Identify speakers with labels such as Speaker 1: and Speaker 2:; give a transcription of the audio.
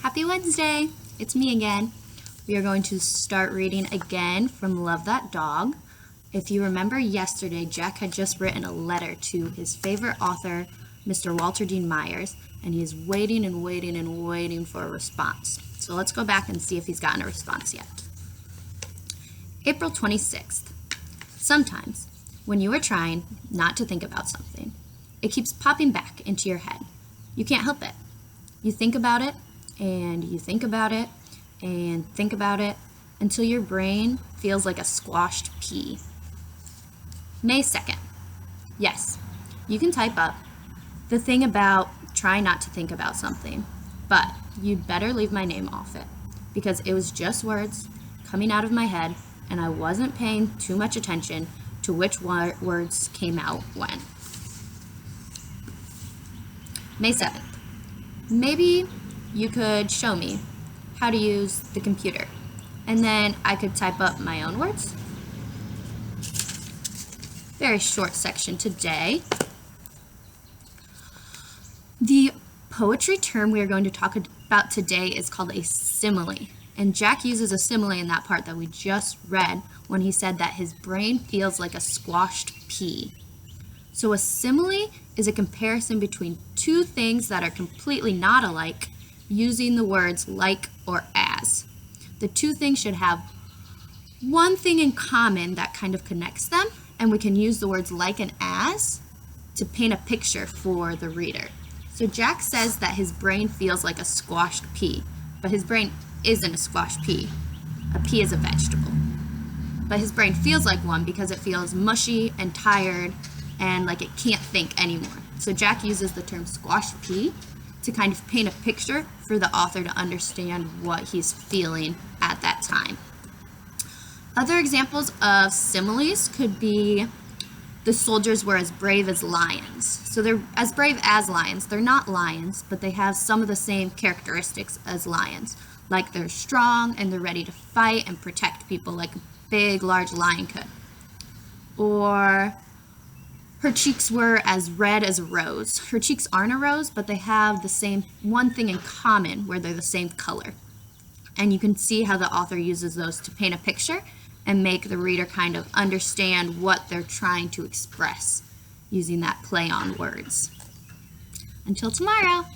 Speaker 1: Happy Wednesday! It's me again. We are going to start reading again from Love That Dog. If you remember yesterday, Jack had just written a letter to his favorite author, Mr. Walter Dean Myers, and he is waiting and waiting and waiting for a response. So let's go back and see if he's gotten a response yet. April 26th. Sometimes, when you are trying not to think about something, it keeps popping back into your head. You can't help it. You think about it, and you think about it, and think about it, until your brain feels like a squashed pea. May 2nd. Yes, you can type up the thing about try not to think about something, but you'd better leave my name off it, because it was just words coming out of my head, and I wasn't paying too much attention to which words came out when. May 7th. Maybe you could show me how to use the computer, and then I could type up my own words. Very short section today. The poetry term we are going to talk about today is called a simile, and Jack uses a simile in that part that we just read when he said that his brain feels like a squashed pea. So a simile is a comparison between two things that are completely not alike, using the words like or as. The two things should have one thing in common that kind of connects them, and we can use the words like and as to paint a picture for the reader. So Jack says that his brain feels like a squashed pea, but his brain isn't a squashed pea. A pea is a vegetable. But his brain feels like one because it feels mushy and tired and like it can't think anymore. So Jack uses the term squashed pea to kind of paint a picture for the author to understand what he's feeling at that time. Other examples of similes could be the soldiers were as brave as lions. So they're as brave as lions. They're not lions, but they have some of the same characteristics as lions. Like they're strong and they're ready to fight and protect people like a big, large lion could. Or her cheeks were as red as a rose. Her cheeks aren't a rose, but they have the same one thing in common where they're the same color. And you can see how the author uses those to paint a picture and make the reader kind of understand what they're trying to express using that play on words. Until tomorrow.